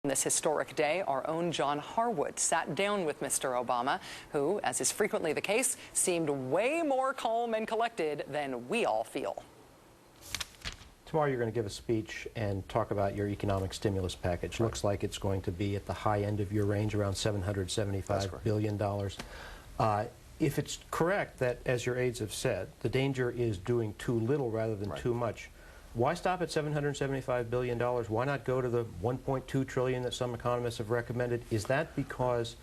This historic day, our own John Harwood sat down with Mr. Obama, who, as is frequently the case, seemed way more calm and collected than we all feel. Tomorrow you're going to give a speech and talk about your economic stimulus package. Looks like it's going to be at the high end of your range, around $775 billion. If it's correct that, as your aides have said, the danger is doing too little rather than too much, why stop at $775 billion? Why not go to the $1.2 trillion that some economists have recommended? Is that because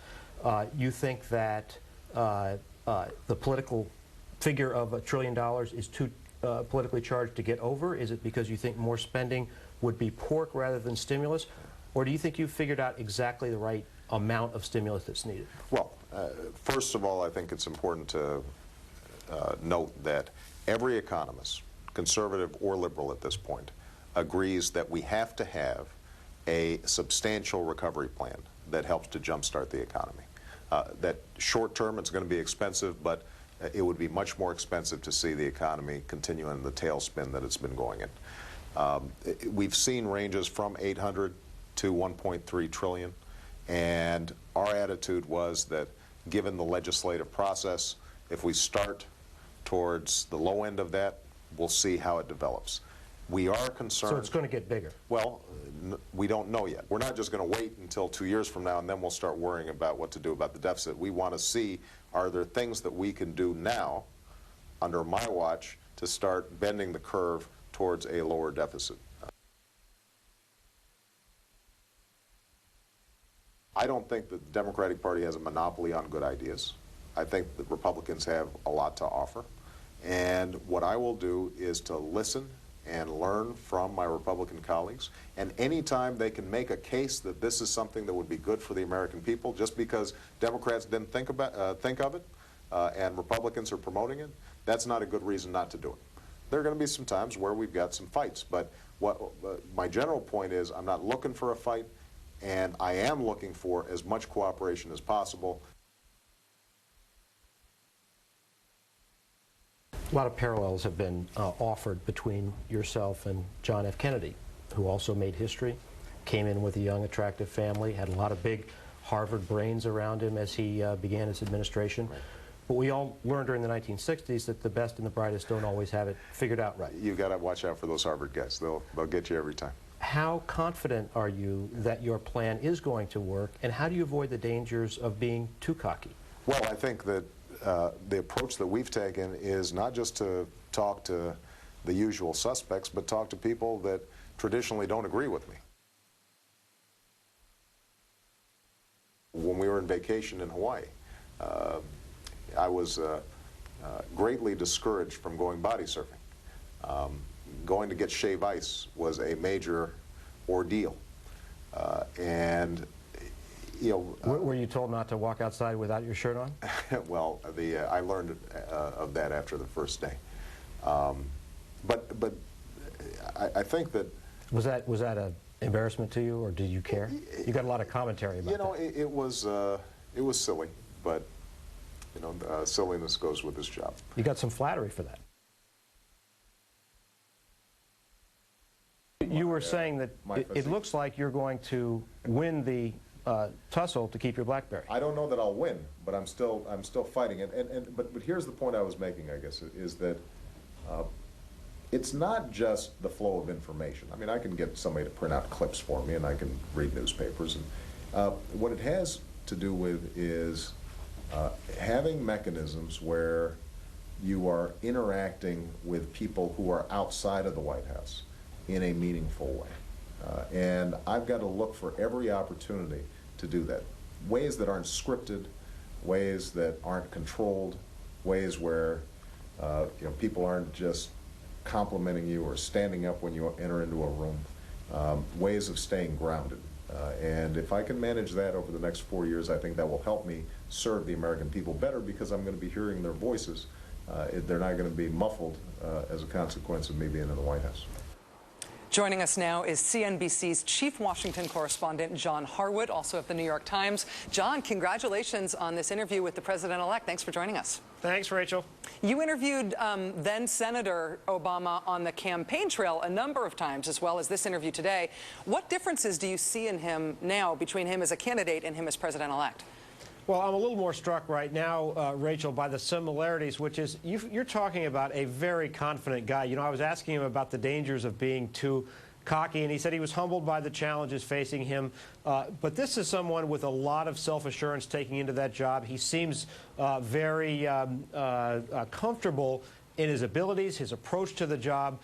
you think that the political figure of $1 trillion is too politically charged to get over? Is it because you think more spending would be pork rather than stimulus? Or do you think you've figured out exactly the right amount of stimulus that's needed? Well, first of all, I think it's important to note that every economist, conservative or liberal at this point, agrees that we have to have a substantial recovery plan that helps to jumpstart the economy. That short term it's going to be expensive, but it would be much more expensive to see the economy continue in the tailspin that it's been going in. We've seen ranges from 800 to 1.3 trillion, and our attitude was that given the legislative process, if we start towards the low end of that, we'll see how it develops. We are concerned. So it's going to get bigger? Well, we don't know yet. We're not just going to wait until 2 years from now and then we'll start worrying about what to do about the deficit. We want to see, are there things that we can do now, under my watch, to start bending the curve towards a lower deficit. I don't think that the Democratic Party has a monopoly on good ideas. I think that Republicans have a lot to offer. And what I will do is to listen and learn from my Republican colleagues. And anytime they can make a case that this is something that would be good for the American people, just because Democrats didn't think of it and Republicans are promoting it, that's not a good reason not to do it. There are going to be some times where we've got some fights, but my general point is I'm not looking for a fight, and I am looking for as much cooperation as possible. A lot of parallels have been offered between yourself and John F. Kennedy, who also made history, came in with a young, attractive family, had a lot of big Harvard brains around him as he began his administration. Right. But we all learned during the 1960s that the best and the brightest don't always have it figured out right. You've got to watch out for those Harvard guys. They'll get you every time. How confident are you that your plan is going to work, and how do you avoid the dangers of being too cocky? Well, I think that the approach that we've taken is not just to talk to the usual suspects, but talk to people that traditionally don't agree with me. When we were on vacation in Hawaii, I was greatly discouraged from going body surfing. Going to get shave ice was a major ordeal. And you know, were you told not to walk outside without your shirt on? Well, I learned of that after the first day. But I think that was that an embarrassment to you, or did you care? You got a lot of commentary about that. It was silly, but you know, silliness goes with this job. You got some flattery for that. You were saying that it looks like you're going to win the tussle to keep your BlackBerry. I don't know that I'll win, but I'm still fighting it. But here's the point I was making, I guess, is that it's not just the flow of information. I mean, I can get somebody to print out clips for me, and I can read newspapers. And what it has to do with is having mechanisms where you are interacting with people who are outside of the White House in a meaningful way. And I've got to look for every opportunity to do that. Ways that aren't scripted, ways that aren't controlled, ways where you know, people aren't just complimenting you or standing up when you enter into a room, ways of staying grounded. And if I can manage that over the next 4 years, I think that will help me serve the American people better, because I'm going to be hearing their voices. They're not going to be muffled as a consequence of me being in the White House. Joining us now is CNBC's chief Washington correspondent, John Harwood, also of the New York Times. John, congratulations on this interview with the president-elect. Thanks for joining us. Thanks, Rachel. You interviewed then-Senator Obama on the campaign trail a number of times, as well as this interview today. What differences do you see in him now between him as a candidate and him as president-elect? Well, I'm a little more struck right now, Rachel, by the similarities, which is you're talking about a very confident guy. You know, I was asking him about the dangers of being too cocky, and he said he was humbled by the challenges facing him. But this is someone with a lot of self-assurance taking into that job. He seems very comfortable in his abilities, his approach to the job.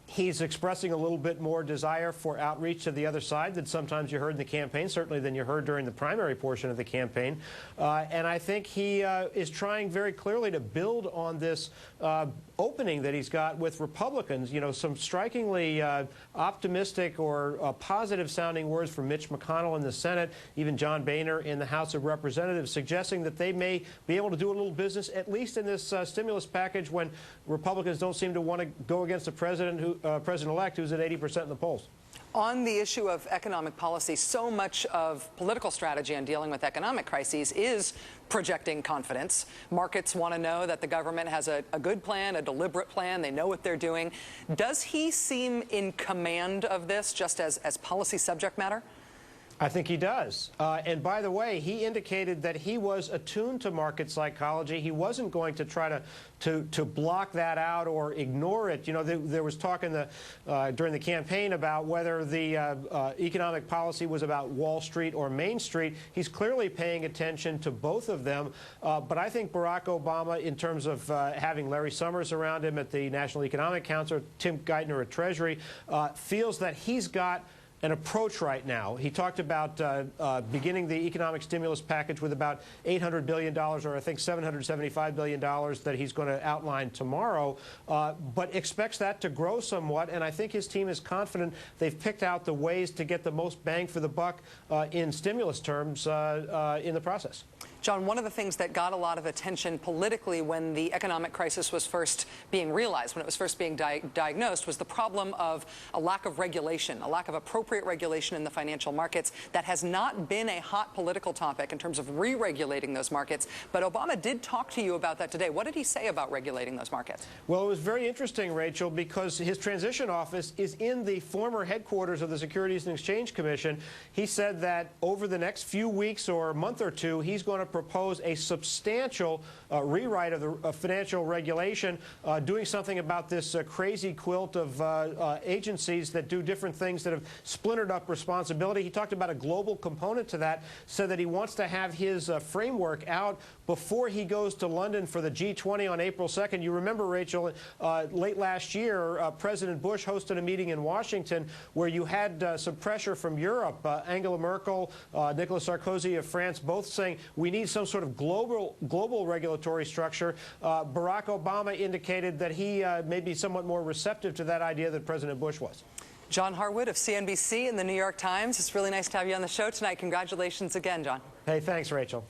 He's expressing a little bit more desire for outreach to the other side than sometimes you heard in the campaign, certainly than you heard during the primary portion of the campaign. And I think he is trying very clearly to build on this opening that he's got with Republicans. You know, some strikingly optimistic or positive-sounding words from Mitch McConnell in the Senate, even John Boehner in the House of Representatives, suggesting that they may be able to do a little business, at least in this stimulus package, when Republicans don't seem to want to go against the president-elect who's at 80% in the polls. On the issue of economic policy, so much of political strategy on dealing with economic crises is projecting confidence. Markets want to know that the government has a good plan, a deliberate plan. They know what they're doing. Does he seem in command of this just as policy subject matter? I think he does. And by the way, he indicated that he was attuned to market psychology. He wasn't going to try to block that out or ignore it. You know, there was talk during the campaign about whether the economic policy was about Wall Street or Main Street. He's clearly paying attention to both of them. But I think Barack Obama, in terms of having Larry Summers around him at the National Economic Council, Tim Geithner at Treasury, feels that he's got an approach right now. He talked about beginning the economic stimulus package with about $800 billion, or I think $775 billion that he's going to outline tomorrow, but expects that to grow somewhat. And I think his team is confident they've picked out the ways to get the most bang for the buck in stimulus terms in the process. John, one of the things that got a lot of attention politically when the economic crisis was first being realized, when it was first being diagnosed, was the problem of a lack of regulation, a lack of appropriate regulation in the financial markets. That has not been a hot political topic in terms of re-regulating those markets. But Obama did talk to you about that today. What did he say about regulating those markets? Well, it was very interesting, Rachel, because his transition office is in the former headquarters of the Securities and Exchange Commission. He said that over the next few weeks or month or two, he's going to propose a substantial rewrite of the financial regulation, doing something about this crazy quilt of agencies that do different things that have splintered up responsibility. He talked about a global component to that, so that he wants to have his framework out before he goes to London for the G20 on April 2nd. You remember, Rachel, late last year, President Bush hosted a meeting in Washington where you had some pressure from Europe. Angela Merkel, Nicolas Sarkozy of France, both saying we need some sort of global regulatory structure. Barack Obama indicated that he may be somewhat more receptive to that idea than President Bush was. John Harwood of CNBC and the New York Times. It's really nice to have you on the show tonight. Congratulations again, John. Hey, thanks, Rachel.